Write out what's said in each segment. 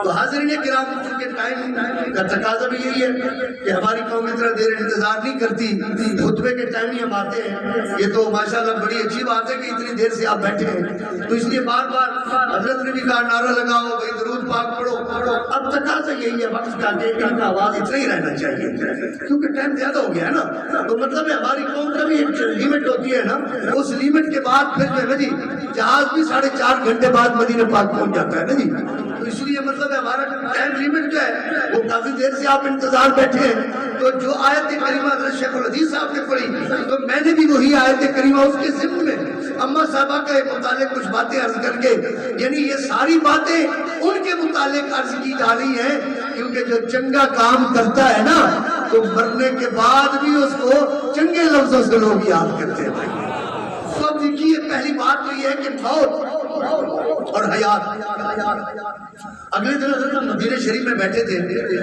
تو حاضرین کرام چونکہ ٹائم کا تقاضا بھی یہی ہے کہ ہماری قوم اتنا دیر انتظار نہیں کرتی، خطبے کے ٹائم ہی ہم آتے ہیں، یہ تو ماشاءاللہ بڑی اچھی بات ہے کہ اتنی دیر سے آپ بیٹھے ہیں، تو اس لیے بار بار حضرت نے بھی کہا نعرہ لگاؤ بھائی درود پاک پڑھو، اب تقاضا یہی ہے وقت کا کہ ان کا آواز اتنا ہی رہنا چاہیے کیونکہ ٹائم زیادہ ہو گیا ہے نا، تو مطلب ہے ہماری قوم کا بھی ایک لیمٹ ہوتی ہے نا، اس لیمٹ کے بعد پھر جو ہے نا جی جہاز بھی 4.5 گھنٹے بعد مدینہ پاک پہنچ جاتا ہے نا جی، تو اس لیے مطلب ہے ہمارا ٹائم لیمٹ جو ہے وہ کافی دیر سے آپ انتظار بیٹھے ہیں، تو جو آیت کریمہ حضرت شیخ الحدیث صاحب نے پڑھی تو میں نے بھی وہی آیت کریمہ اس کے ضمن میں اماں صاحبہ کے متعلق کچھ باتیں عرض کر کے، یعنی یہ ساری باتیں ان کے متعلق عرض کی جا رہی ہیں کیونکہ جو چنگا کام کرتا ہے نا تو مرنے کے بعد بھی اس کو چنگے لفظوں سے لوگ یاد کرتے ہیں۔ تو اب دیکھیے پہلی بات تو یہ ہے کہ موت اور حیات، اگلے دن حضرت مدینہ شریف میں بیٹھے تھے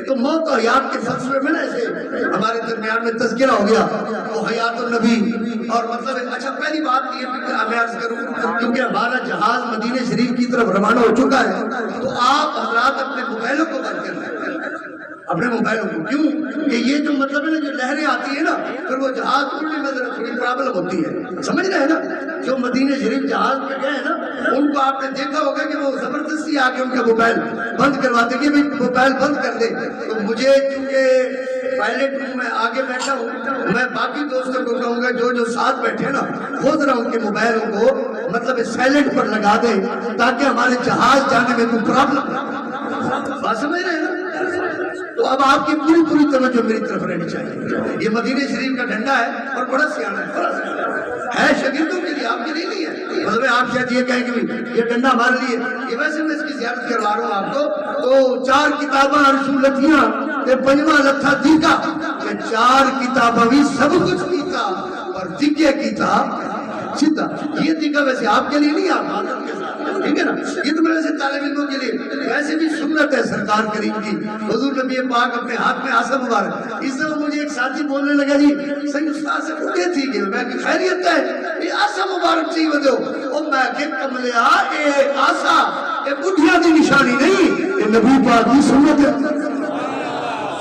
تو موت اور حیات کے فلسفے میں نا ایسے ہمارے درمیان میں تذکرہ ہو گیا، وہ حیات النبی اور مطلب اچھا پہلی بات یہ میں عرض کروں کیونکہ ہمارا جہاز مدینہ شریف کی طرف روانہ ہو چکا ہے تو آپ حضرات اپنے موبائلوں کو بند کر لیں، اپنے موبائلوں کو، کیوں کہ یہ جو مطلب ہے نا جو لہریں آتی ہیں نا پھر وہ جہاز اڑنے میں ذرا تھوڑی پرابلم ہوتی ہے، سمجھ رہے ہیں نا، جو مدینہ شریف جہاز پہ گئے ہیں نا ان کو آپ نے دیکھا ہوگا کہ وہ زبردستی آ کے ان کا موبائل بند کرواتے کہ بھائی موبائل بند کر دے، تو مجھے چونکہ پائلٹ ہوں میں آگے بیٹھا ہوں، میں باقی دوستوں کو کہوں گا جو ساتھ بیٹھے ہیں نا وہ ذرا ان کے موبائلوں کو مطلب سائلنٹ پر لگا دیں تاکہ ہمارے جہاز جانے میں کوئی پرابلم، بات سمجھ رہے ہیں نا، تو اب آپ کی پوری توجہ میری طرف رہنی چاہیے، یہ مدینہ شریف کا ڈنڈا ہے اور بڑا سیانا ہے شاگردوں کے لیے، آپ کے لیے نہیں ہے، مطلب آپ شاید یہ کہیں کہ یہ ڈنڈا ہمارے لیے، یہ ویسے میں اس کی زیارت کروا رہا ہوں آپ کو، تو 4 کتاباں رسولتیاں تے 5واں لتھا دیکھا کہ 4 کتاباں بھی سب کچھ کیتا اور دیکھے کیتا سیدھا، یہ دیکھا ویسے آپ کے لیے نہیں، آپ معذرت کے ساتھ، ٹھیک ہے نا، یہ تو میرے سے طالب علموں کے لیے ویسے بھی سنت ہے سرکار کریم کی، حضور نبی پاک اپنے ہاتھ میں عصا مبارک، اس طرح مجھے ایک ساتھی بولنے لگا جی صحیح استاد سے پوچھے تھی کہ میں کہ خیریت ہے یہ عصا مبارک چاہیے بدو، اور میں کہ کملیا اے عصا اے بڈھیا دی نشانی نہیں، یہ نبی پاک کی سنت ہے،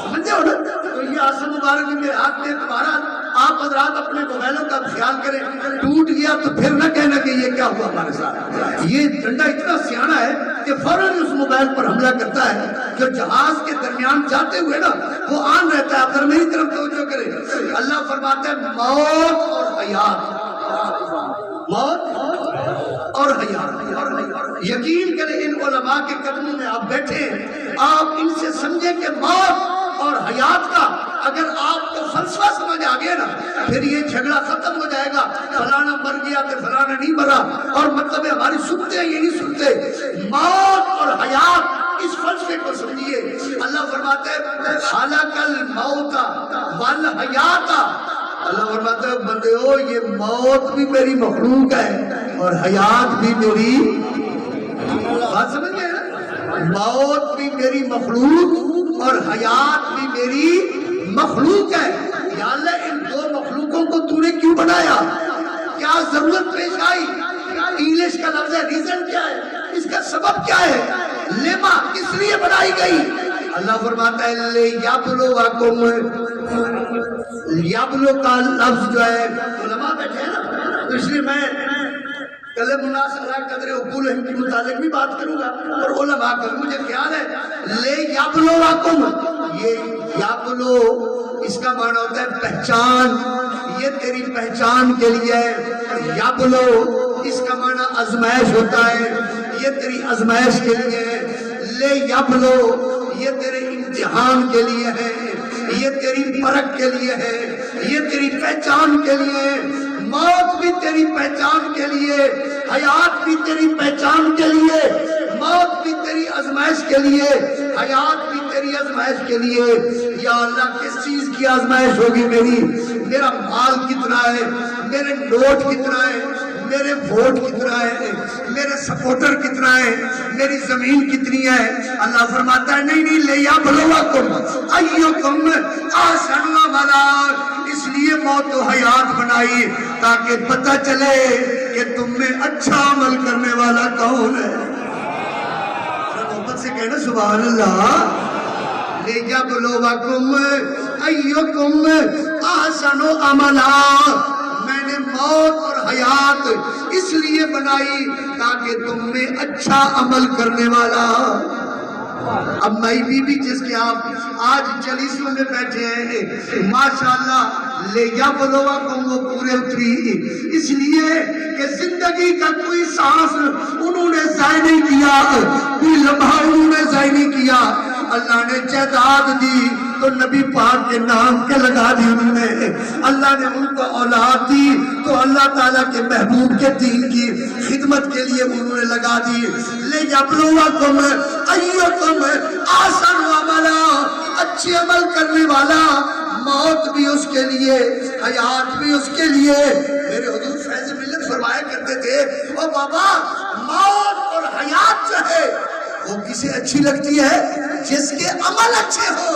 سمجھے ہو نا، تو یہ عصا مبارک میرے ہاتھ میں تمہارا، آپ حضرات اپنے موبائلوں کا خیال کریں، ٹوٹ گیا تو پھر نہ کہنا کہ یہ کیا ہوا ہمارے ساتھ، یہ ڈنڈا اتنا سیانا ہے کہ فوراً اس موبائل پر حملہ کرتا ہے، جو جہاز کے درمیان جاتے ہوئے نا وہ آن رہتا ہے، آپ ذرا میری طرف توجہ کریں، اللہ فرماتا ہے موت اور حیات، موت اور حیات، یقین کریں ان علماء کے قدموں میں آپ بیٹھے ہیں، آپ ان سے سمجھیں کہ موت اور حیات کا اگر آپ کو فلسفہ سمجھ آ گیا نا پھر یہ جھگڑا ختم ہو جائے گا، فلانا مر گیا تو فلانا نہیں مرا، اور مطلب ہے ہماری سنتے ہیں یہ نہیں سنتے، موت اور حیات اس فلسفے کو سمجھیے، اللہ فرماتا ہے خلق الموت والحیات، اللہ فرماتا ہے بندیو یہ موت بھی میری مخلوق ہے اور حیات بھی میری، بات سمجھ گئے نا، موت بھی میری مخلوق اور حیات بھی میری مخلوق ہے، یا اللہ ان 2 مخلوقوں کو تو نے کیوں بنایا، کیا ضرورت پیش آئی، انگلش کا لفظ ہے ریزن کیا ہے، اس کا سبب کیا ہے، لیما کس لیے بنائی گئی، اللہ فرماتا ہے لیبلوکم، لیبلو کا لفظ جو ہے علماء بیٹھے ہیں نا، تو اس لیے میں کل مناسبہ قدر عقولہم کے متعلق بھی بات کروں گا اور علماء کا مجھے خیال ہے لیبلوکم، یہ یابلو اس کا معنی ہوتا ہے پہچان، یہ تیری پہچان کے لیے ہے، یابلو اس کا معنی آزمائش ہوتا ہے، یہ تیری آزمائش کے لیے ہے، لے یابلو یہ تیرے امتحان کے لیے ہے، یہ تیری پرکھ کے لیے ہے، یہ تیری پہچان کے لیے ہے، موت بھی تیری پہچان کے لیے، حیات بھی تیری پہچان کے لیے، موت بھی تیری آزمائش کے لیے، حیات بھی تیری آزمائش کے لیے، یا اللہ کس چیز کی آزمائش ہوگی میری، میرا مال کتنا ہے، میرے نوٹ کتنا ہے، میرے ووٹ کتنا ہے، میرے سپورٹر کتنا ہے، میری زمین کتنی ہے، اللہ فرماتا ہے نہیں نہیں لیبلوکم ایکم احسن عملا، اس لیے موت و حیات بنائی تاکہ پتہ چلے کہ تم میں اچھا عمل کرنے والا کون ہے، محبت سے کہنا سبحان اللہ. لِيَبْلُوَكُمْ أَيُّكُمْ أَحْسَنُ عَمَلًا. میں نے موت اور حیات اس لیے بنائی تاکہ تم میں اچھا عمل کرنے والا. اب مائی بی بی جس کے آپ آج جلیسوں میں بیٹھے ہیں ماشاءاللہ لِيَبْلُوَكُمْ وہ پورے اتری اس لیے کہ زندگی کا کوئی سانس انہوں نے ضائع نہیں کیا, کوئی لمحہ انہوں نے ضائع نہیں کیا. اللہ نے جائیداد دی تو نبی پاک کے نام کے لگا دی انہوں نے. اللہ نے ان کو اولاد دی تو اللہ تعالیٰ کے محبوب کے دین کی خدمت کے لیے انہوں نے لگا دی. لِيَبْلُوَكُمْ أَيُّكُمْ أَحْسَنُ عَمَلًا. اچھے عمل کرنے والا موت بھی اس کے لیے حیات بھی اس کے لیے. میرے حضور فیض ملت فرمایا کرتے تھے او بابا موت اور حیات جو ہے وہ کسے اچھی لگتی ہے؟ جس کے عمل اچھے ہو.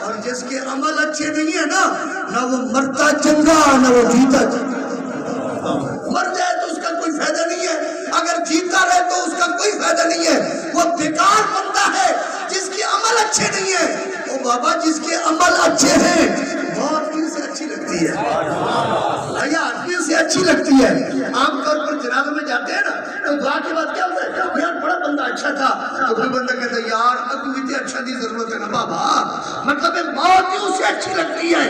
اور جس کے عمل اچھے نہیں ہے نا نہ وہ مرتا چنگا نہ وہ جیتا چنگا. مر جائے تو اس کا کوئی فائدہ نہیں ہے, اگر جیتا رہے تو اس کا کوئی فائدہ نہیں ہے. وہ بیکار بنتا ہے جس کے عمل اچھے نہیں ہے. او بابا جس کے عمل اچھے ہیں موت بھی اسے اچھی لگتی ہے, حیات بھی اسے اچھی لگتی ہے. عام طور پر جنازوں میں جاتے ہیں نا تو دعا کے بعد کیا ہوتا ہے, یار بڑا بندہ اچھا تھا, تو کوئی بندہ کہتا ہے یار اب بھی اچھا نہیں ضرورت ہے نا بابا. مطلب موت بھی اسے اچھی لگتی ہے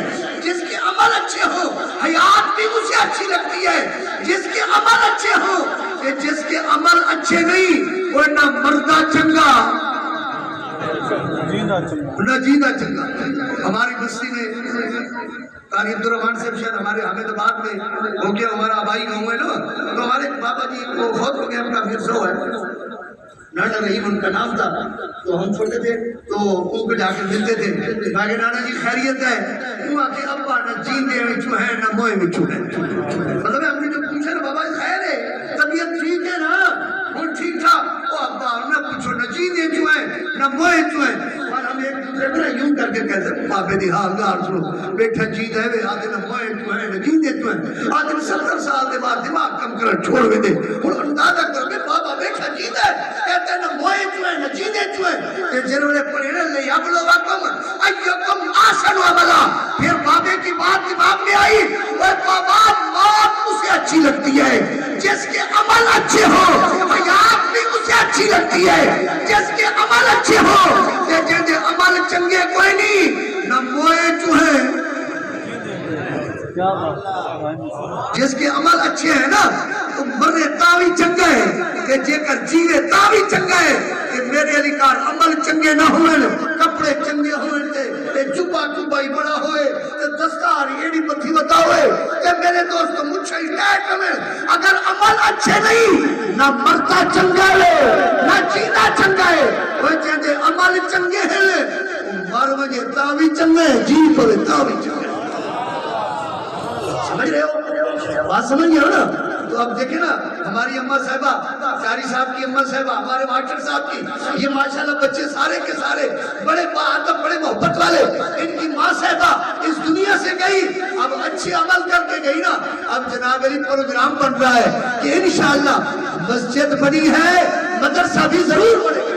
جس کے عمل اچھے ہو, حیات بھی اسے اچھی لگتی ہے جس کے عمل اچھے ہو. کہ جس کے عمل اچھے نہیں وہ نہ مردہ چنگا نہ جینا چنگا. ہماری بستی میں قاری عبدالرحمن صاحب شاید ہمارے حامد آباد میں ہو گیا, ہمارا آبائی گاؤں ہے نا, تو ہمارے بابا جی وہ بہت ہو گیا, ان کا فرسو ہے نانا رحیم ان کا نام تھا. تو ہم چھوٹے تھے تو ان کو جا کے ملتے تھے, کہ نانا جی خیریت ہے؟ وہ آ کے ابا نہ جیندے وچوں ہے نہ موئے وچوں ہے. مطلب ہم نے جو پوچھا نا بابا خیر ہے طبیعت ٹھیک ہے نا, وہ ٹھیک تھا. وہ ابا نہ پوچھو نہ جیندے وچوں ہے نہ موئے وچوں ہے. اور ہم ایک دوسرے کو یوں کر کے کہتے بابے دی حال گار سنو بیٹھا جیند ہے آدھے نہ موئے وچوں ہے نہ جیندے وچوں ہے. آدھے 70 سال دے بعد دماغ کم کرنا چھوڑ وے دے, ہن اندازہ کر کے بابا بیٹھا جیند ہے کہتے نہ موئے وچوں ہے نہ جیندے وچوں ہے. کہ جنہوں نے پڑھے نا لِيَبْلُوَكُمْ أَيُّكُمْ أَحْسَنُ عَمَلًا. پھر بابے کی بات دماغ میں آئی, وہ بابا موت اسے اچھی لگتی ہے جس کے عمل اچھے ہو, حیات بھی اسے اچھی لگتی ہے جس کے عمل اچھے ہو. کہ جن دے عمل چنگے کوئی نہیں نہ موئے چوہے. جس کے عمل اچھے ہیں نا تو مرے تاوی چنگا ہے, کہ جے کر جیوے تاوی چنگا ہے. کہ میرے علی کار عمل چنگے نہ ہوئے, کپڑے چنگے ہوئے تے جبا ہی بڑا ہوئے تے دستار ایڑی پتھی بتا ہوئے. کہ میرے دوستو مجھے ہی ٹیک ہمیں اگر عمل اچھے نہیں نہ مرتا چنگا ہے نہ جینا چنگا ہے. وہ چاہتے عمل چنگے ہیں مر مجھے تاوی چنگا ہے, جی پڑے تاوی چنگا ہے. سمجھ رہے ہو بات, سمجھ رہے ہو نا. تو اب دیکھیں نا ہماری اماں صاحبہ, قاری صاحب کی اماں صاحبہ, ہمارے ماسٹر صاحب کی, یہ ماشاءاللہ بچے سارے کے سارے بڑے باادب بڑے محبت والے. ان کی ماں صاحبہ اس دنیا سے گئی, اب اچھے عمل کر کے گئی نا. اب جناب علی پروگرام بن رہا ہے کہ انشاءاللہ مسجد بنی ہے, مدرسہ بھی ضرور بنے گا,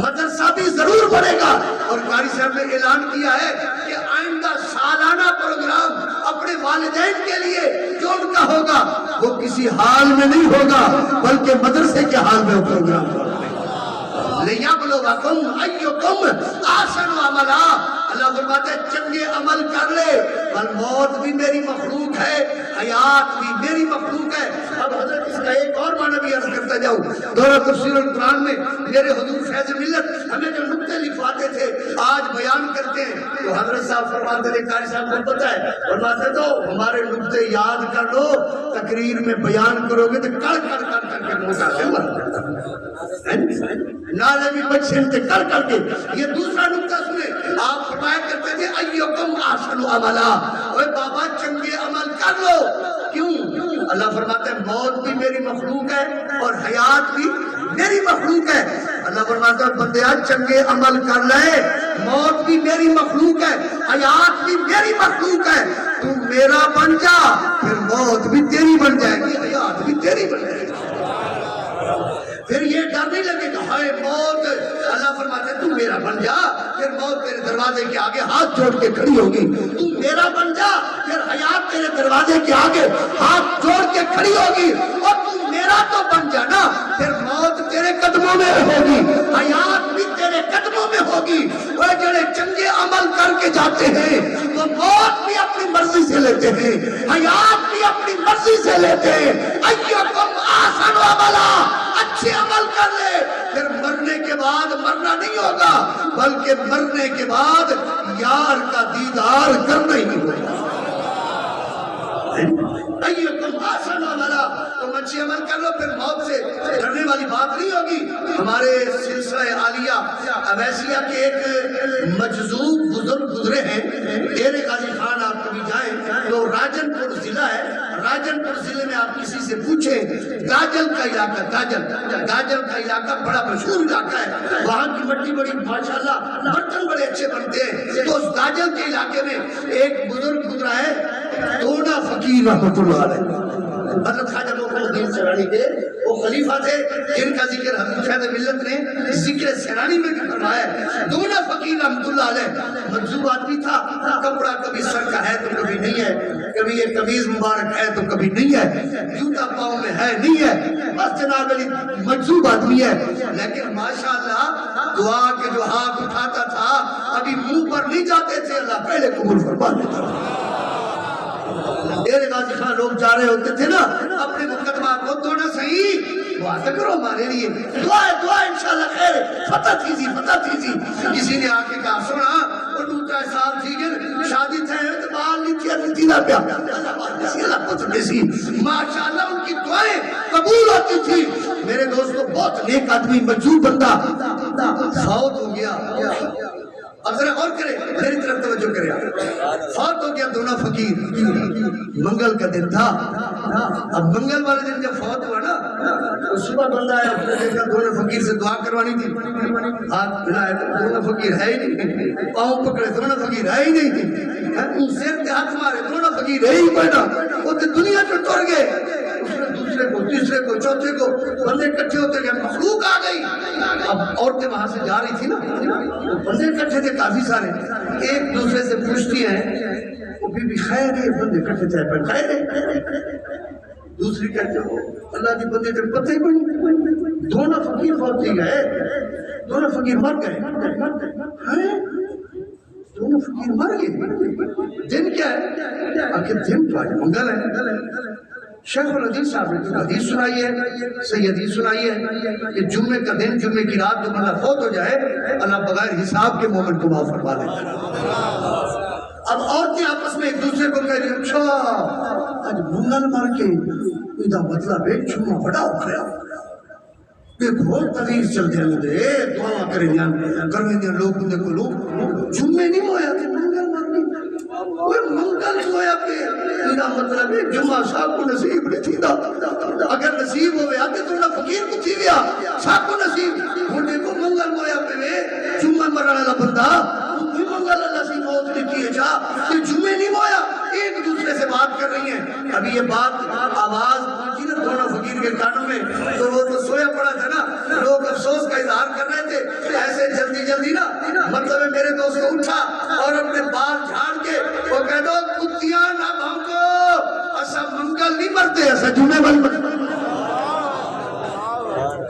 مدرسہ بھی ضرور بنے گا. اور قاری صاحب نے اعلان کیا ہے کہ آئندہ سالانہ پروگرام اپنے والدین کے لیے جو ان کا ہوگا وہ کسی حال میں نہیں ہوگا بلکہ مدرسے کے حال میں پروگرام ہوگا. لِيَبْلُوَكُمْ أَيُّكُمْ أَحْسَنُ عَمَلًا. اللہ فرماتے ہیں چنگے عمل کر لے, بل موت بھی میری مخلوق ہے, حیات بھی میری مخلوق ہے. اب حضرت اس کا ایک اور معنی بھی عرض کرتا جاؤں. دورہ تفسیر القرآن میں میرے حضور فیض ملت ہمیں جو نکتے لکھواتے تھے آج بیان کرتے ہیں, تو حضرت صاحب فرماتے تھے, قاری صاحب کو پتہ ہے, فرماتے تو ہمارے نکتے یاد کر لو, تقریر میں بیان کرو گے تو کڑ کڑ کر کے موٹا سے نالے بھی بچے تھے کر کر کے. یہ دوسرا نکتہ سنیں, آپ فرمایا کرتے تھے ایوکم احسن عملا, اوے بابا چنگے عمل کر لو. کیوں؟ اللہ فرماتے ہیں موت بھی میری مخلوق ہے اور حیات بھی میری مخلوق ہے. اللہ فرماتا ہے بندیا چنگے عمل کر لے, موت بھی میری مخلوق ہے, حیات بھی میری مخلوق ہے. تو میرا بن جا, پھر موت بھی تیری بن جائے گی, حیات بھی تیری بن جائے گی. پھر یہ ڈر نہیں لگے گا ہائے موت دروازے کے آگے ہاتھ جوڑ کے کھڑی ہوگی. تو میرا بن جا پھر حیات تیرے دروازے کے آگے ہاتھ جوڑ کے کھڑی ہوگی. اور تو میرا تو بن جانا پھر موت تیرے قدموں میں ہوگی, حیات بھی تیرے قدموں میں ہوگی. وہ جڑے چنگے عمل کر کے جاتے ہیں وہ موت بھی اپنی مرضی سے لیتے ہیں, حیات بھی اپنی مرضی سے لیتے ہیں. ایکم احسن عملا, اچھے عمل کر لے, پھر مرنے کے بعد مرنا نہیں ہوگا بلکہ مرنے کے بعد یار کا دیدار کرنا ہی ہوگا. ایکم احسن عملا, تم اچھے عمل کر لو پھر موت سے ڈرنے والی بات نہیں ہوگی. ہمارے سلسلہ عالیہ اویسیہ کے ایک مجذوب بزرگ گزرے ہیں, ڈیرے غازی خان آپ کبھی جائیں تو راجن پور ضلع ہے, راجن پور ضلع میں آپ کسی سے پوچھیں, گاجل کا علاقہ, گاجل کا علاقہ بڑا مشہور علاقہ ہے, وہاں کی مٹی بڑی ماشاءاللہ برتن بڑے اچھے بنتے ہیں. تو اس گاجل کے علاقے میں ایک بزرگ گزرا ہے دونا فقیر رحمۃ اللہ علیہ, حضرت خواجہ محمد الدین سیرانی کے وہ خلیفہ تھے جن کا ذکر حضرت شاہد ملت نے ذکر سیرانی میں بھی فرمایا ہے. دونا فقیر رحمۃ اللہ علیہ مجذوب آدمی تھا, کپڑا کبھی سر کا ہے تو کبھی نہیں ہے, کبھی یہ قمیض مبارک ہے تو کبھی نہیں ہے, جوتا پاؤں میں ہے نہیں ہے, بس جناب علی مجذوب آدمی ہے. لیکن ماشاءاللہ دعا کے جو ہاتھ اٹھاتا تھا ابھی منہ پر نہیں جاتے تھے, اللہ پہلے قبول فرما لیتا. ڈیرے غازی خان لوگ جا رہے ہوتے تھے نا اپنے مقدمہ کو دونا صحیح دعا کرو ہمارے لیے, دعا انشاءاللہ خیر, فتح تھیزی. کسی نے آ کے کہا سنا اور دوسرا سال تھی گئے شادی تھے تو بال نہیں تھی ارنی تھی پیا, اللہ کو تو سی ماشاءاللہ ان کی دعائیں قبول ہوتی تھی. میرے دوستو بہت نیک آدمی مجذوب بندہ فوت ہو گیا. اب ذرا غور کرے, میری طرف توجہ کرے, فوت ہو گیا دونا فقیر, منگل کا دن تھا. اب منگل والے دن جب فوت ہوا نا تو صبح بندہ آیا, اس نے دیکھا دونا فقیر سے دعا کروانی تھی, ہاتھ ملائے تو دونا فقیر ہے ہی نہیں, پاؤں پکڑے دونا فقیر ہے ہی نہیں, سر کے ہاتھ مارے دونا فقیر ہے ہی بیٹھا, وہ تو دنیا سے ٹر گئے. دوسرے کو, تیسرے کو, چوتھے کو, بندے اکٹھے ہوتے گئے, مخلوق آ گئی. اب عورتیں وہاں سے جا رہی تھی نا, بندے اکٹھے تھے کافی سارے, ایک دوسرے سے پوچھتی ہیں وہ بی بی خیر ہے, بندے اکٹھے تھے پر خیر ہے, دوسری کہتے ہو اللہ کی بندے تک پتہ ہی نہیں, دونوں فقیر فوت ہی گئے, دونوں فقیر مر گئے, دونوں فقیر مر گئے. دن کیا ہے, آخر دن تو آج منگل ہے. شیخ الحدیث صاحب نے حدیث سنائی ہے, صحیح حدیث سنائی ہے کہ جمعے کا دن, جمعے کی رات جو بندہ فوت ہو جائے اللہ بغیر حساب کے مومن کو معاف فرما دیتا ہے. اب عورتیں آپس میں ایک دوسرے کو کہہ رہی ہیں اچھا آج منگل مر کے ادا مطلب ہے جمعہ بڑا ہو گیا, ایک بہت تغیر چل دیا مجھے دعا کریں گے لوگ بندے کو لوگ جمعے نہیں ہویا تھے منگل مر کے, وہ منگل ہویا کہ ادا مطلب ہے جمعہ صاحب کو نصیب نہیں تھی دا, اگر نصیب ہوئے آتے تو انہا فقیر کو تھی گیا صاحب کو نصیب ہونے کو منگل ہویا پہ جمعہ مرنے والا بندہ منگل اللہ سے موت نہیں کی ہے چاہ کہ جمعے نہیں ہویا. ایک دوسرے سے بات کر رہی ہیں, ابھی یہ بات آواز پہنچی نا دونوں فقیر کے کانوں میں تو وہ تو سویا پڑا تھا نا, لوگ افسوس کا اظہار کر رہے تھے ایسے جلدی نا, مطلب میرے دوست کو اٹھا اور اپنے بال جھاڑ کے وہ کہہ دو کتیاں نہ بھونکو, ایسا منگل نہیں مرتے, ایسا جمعے مرتے.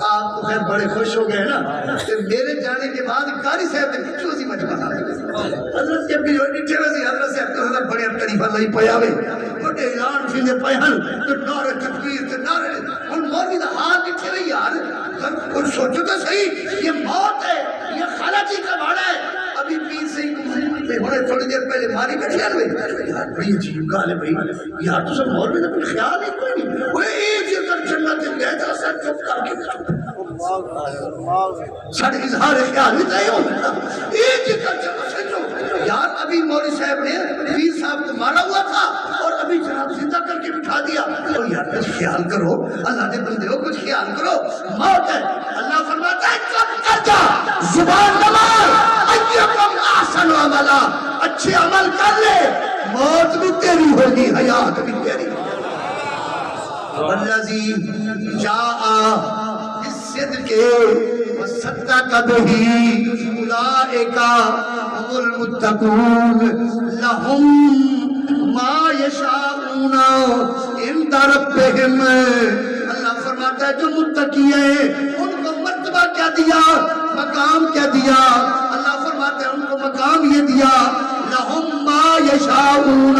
آپ تو خیر بڑے خوش ہو گئے نا کہ میرے جانے کے بعد قاری صاحب نے کچھ وزی مجمع حضرت کے بھی نیچے وزی حضرت صاحب تو حضرت بڑے طریفہ نہیں پیاوے بڑے اعلان فیلے پیہن تو نعرے تکبیر تو نعرے اور مولی دا حال نیچے رہی یار, کچھ سوچو تو صحیح, یہ موت ہے, یہ خالہ جی کا بھاڑا ہے. ابھی پیر سے ہی ہونے تھوڑی دیر پہلے ماری بیٹھے ہوئے یار بڑی عجیب گال ہے بھائی یار, تو سب مولوی نے کوئی خیال ہی کوئی نہیں, وہ ایک جگہ جنت گئے تھا سر چپ کر کے سارے اظہار خیال ہی نہیں ہوتا, ایک جگہ جنت سے جو یار ابھی مولوی صاحب نے پیر صاحب کو مارا ہوا تھا اور ابھی جناب زندہ کر کے بٹھا دیا. اور یار کچھ خیال کرو, اللہ نے بندے ہو کچھ خیال کرو, موت ہے. اللہ فرماتا ہے چپ کر جا, زبان دمار, ایکم احسن عملا, اچھے عمل کر لے, موت بھی تیری ہوگی, حیات بھی تیری. والذی جاء بالصدق وصدق به اولئک هم المتقون لهم ما یشاءون عند ربهم. اللہ فرماتا ہے جو متقی ہیں ان کو مرتبہ کیا دیا, مقام کیا دیا. اللہ فرماتا ہے ان کو مقام یہ دیا لهم ما یشاءون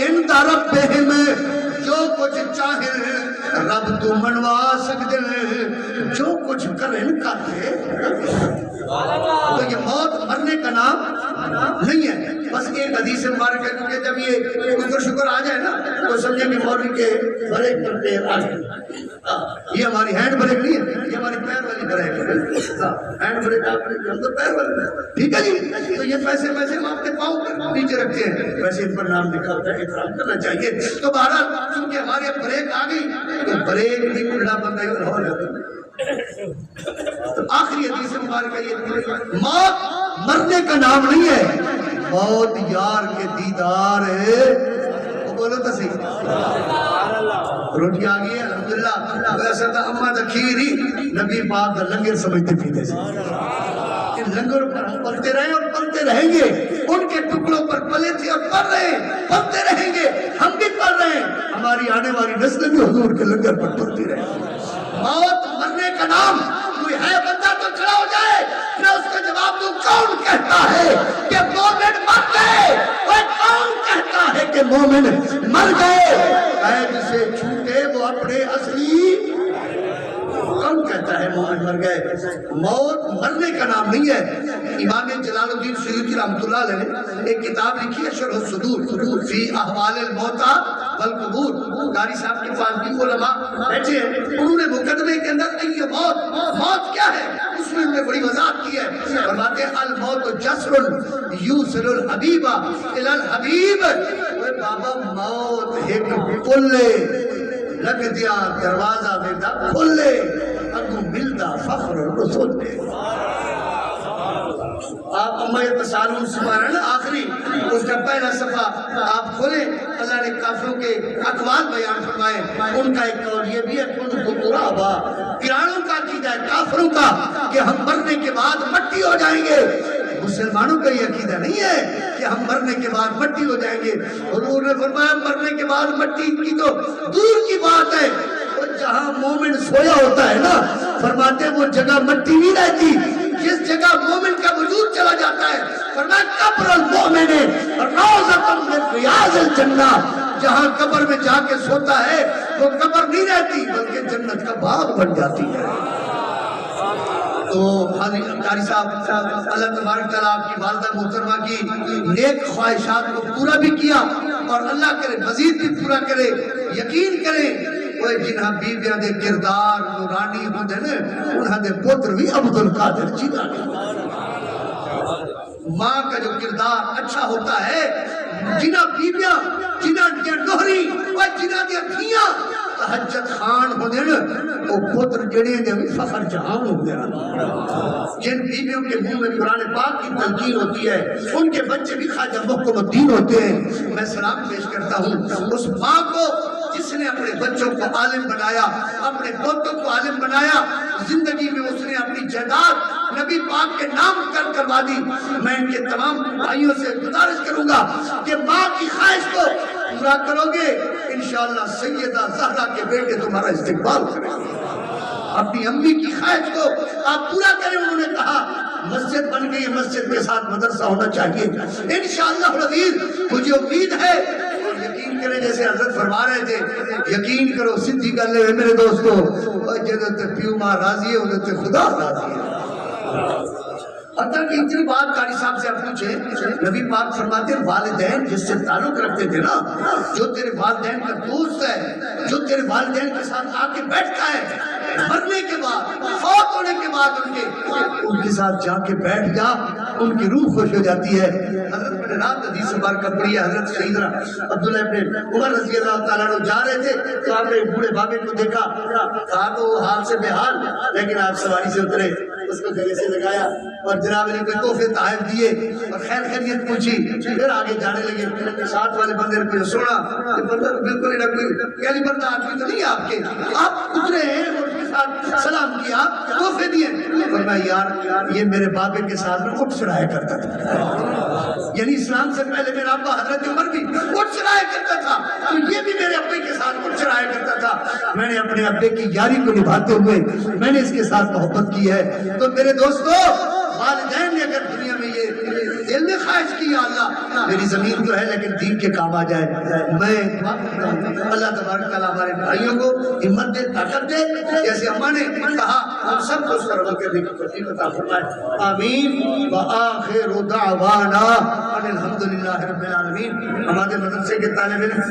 عند ربهم, جو کچھ چاہیں رب تو منوا سکتے ہیں, جو کچھ کریں کرتے. تو یہ موت مرنے کا نام نہیں ہے. بس ایک حدیث مبارک ہے, کیونکہ جب یہ شکر شکر آ جائے نا تو سمجھیں کہ مولوی کے بریک پر پیر آ جائے. یہ ہماری ہینڈ بریک نہیں ہے, یہ ہماری پیر والی بریک ہے. ہینڈ بریک آپ نے ہم تو پیر والی, ٹھیک ہے جی. تو یہ پیسے ہم اپنے پاؤں نیچے رکھتے ہیں, ویسے ان پر نام لکھا ہوتا ہے, احترام کرنا چاہیے. تو بہرحال چونکہ ہمارے بریک آ گئی تو بریک بھی کھلا بندہ ہی ہو جاتا ہے. تو آخری حدیث مبارک ہے یہ, موت مرنے کا نام نہیں ہے, موت یار کے دیدار ہے. بولو تو صحیح. روٹی آگئی ہے الحمدللہ. ویسا تھا اماں دا کھیری نبی پاک دا لنگر سمجھتے پیتے سے. ان لنگروں پر ہم پلتے رہے اور پلتے رہیں گے. ان کے ٹکڑوں پر پلے تھے اور پل رہے ہیں, پلتے رہیں گے. ہم بھی پل رہے ہیں, ہماری آنے والی نسل بھی حضور کے لنگر پر پلتی رہے. موت مرنے کا نام. کوئی ہے بندہ تو کھڑا ہو جائے, میں اس کا جواب دوں. کون کہتا ہے کہ مومن مر گئے؟ وہ کون کہتا ہے کہ مومن مر گئے؟ قید سے چھوٹے وہ اپنے اصلی. کون کہتا ہے مومن مر گئے؟ موت مرنے کا نام نہیں ہے. امام جلال الدین سیوطی رحمۃ اللہ علیہ نے ایک کتاب لکھی ہے شرح الصدور فی احوال الموتى والقبور. قاری صاحب کے پاس بھی علماء بیٹھے ہیں, انہوں نے مقدمے کے اندر یہ موت کیا ہے اس میں انہوں نے بڑی وضاحت کی ہے. فرماتے ہیں الموت جسر یوصل الحبیب الی الحبیب. بابا موت ایک پلے لگ دیا دروازہ بیٹا کھلے, اگو ملدا فخر رسول نے. آپ امہ تسالون سمارا نا آخری اس کا پہلا صفحہ آپ کھولیں, اللہ نے کافروں کے اقوال بیان فرمائے. ان کا ایک قول یہ بھی ہے کنتم ترابا, پیرانوں کا عقیدہ ہے کافروں کا کہ ہم مرنے کے بعد مٹی ہو جائیں گے. مسلمانوں کا یہ عقیدہ نہیں ہے کہ ہم مرنے کے بعد مٹی ہو جائیں گے. حضور نے فرمایا مرنے کے بعد مٹی کی تو دور کی بات ہے, جہاں مومن سویا ہوتا ہے نا, فرماتے ہیں وہ جگہ مٹی نہیں رہتی. جس جگہ مومن کا وجود چلا جاتا ہے, فرمایا قبر المومن روضۃ من ریاض الجنہ, جہاں قبر میں جا کے سوتا ہے وہ قبر نہیں رہتی بلکہ جنت کا باغ بن جاتی ہے. تو قاری صاحب اللہ تبارک تعالیٰ آپ کی والدہ محترمہ کی نیک خواہشات کو پورا بھی کیا, اور اللہ کرے مزید بھی پورا کرے. یقین کریں وہ جنہاں بیویاں دے کردار نورانی ہوندے نے, انہاں دے پتر بھی عبدالقادر جیلانی. ماں کا جو کردار اچھا ہوتا ہے, جنہاں بیویاں جنہاں دیا نوہری وہ جنہاں دیا دھیاں تحجت خان ہوندے نے, وہ پتر جڑے دے بھی فخر جہان ہوندے نے. جن بیویوں کے منہ میں قرآن پاک کی تلقین ہوتی ہے ان کے بچے بھی خواجہ محکم الدین ہوتے ہیں. میں سلام پیش کرتا ہوں اس ماں کو جس نے اپنے بچوں کو عالم بنایا, اپنے پوتوں کو عالم بنایا. زندگی میں اس نے اپنی جائیداد نبی پاک کے نام کروا دی. میں ان کے تمام بھائیوں سے گزارش کروں گا کہ ماں کی خواہش کو پورا کرو گے, انشاءاللہ سیدہ زہرا کے بیٹے تمہارا استقبال کریں گے. اپنی امی کی خواہش کو آپ پورا کریں. انہوں نے کہا مسجد بن گئی, مسجد کے ساتھ مدرسہ ہونا چاہیے. انشاءاللہ العزیز مجھے امید ہے, یقین کریں جیسے حضرت فرما رہے تھے, یقین کرو سدھی کر لے میرے دوستو, جنت پیو ماں راضی ہے انت خدا راضی ہے. حتیٰ کہ اتنی بات قاری صاحب سے آپ پوچھیں, نبی پاک فرماتے ہیں والدین جس سے تعلق رکھتے تھے نا, جو تیرے والدین کا دوست ہے, جو تیرے والدین کے ساتھ آ کے بیٹھتا ہے, مرنے کے بعد فوت ہونے کے بعد ان کے ساتھ جا کے بیٹھ جا, ان کی روح خوش ہو جاتی ہے. حضرت میں نے رات حدیث مبارکہ پڑھی ہے, حضرت سیدنا عبداللہ ابن عمر رضی اللہ تعالیٰ عنہ جا رہے تھے تو آپ نے بوڑھے بابے کو دیکھا, کہا تو وہ حال سے بے حال, لیکن آپ سواری سے اترے, اس کو گلے سے لگایا اور جناب علی کو تحفے تحائف دیے اور خیر خیریت پوچھی. پھر آگے جانے لگے. ساتھ والے بندے نے سونا کہ بندہ بالکل کوئی پہلی بندہ آدمی تو نہیں آپ کے, آپ اترے ہیں اور ساتھ سلام کیا, تحفے دیے. فرمایا یار یہ میرے بابے کے ساتھ میں اٹھ چڑھایا کرتا تھا, یعنی اسلام سے پہلے میرا ابا حضرت عمر بھی اٹھ چڑھایا کرتا تھا, تو یہ بھی میرے ابے کے ساتھ اٹھ چڑھایا کرتا تھا. میں نے اپنے ابے کی یاری کو نبھاتے ہوئے میں نے اس کے ساتھ محبت کی ہے. تو میرے دوستو, والدین نے اگر دنیا میں یہ دل میں خواہش کی, یا اللہ میری زمین تو ہے لیکن دین کے کام آ جائے, میں اللہ تبارک تعالیٰ ہمارے بھائیوں کو ہمت دے, طاقت دے, جیسے اماں نے کہا ہم سب کو اس پر عمل کرنے کی توفیق عطا فرمائے. آمین. وآخر دعوانا ان الحمد للہ رب العالمین. ہمارے مدرسے کے طالب علم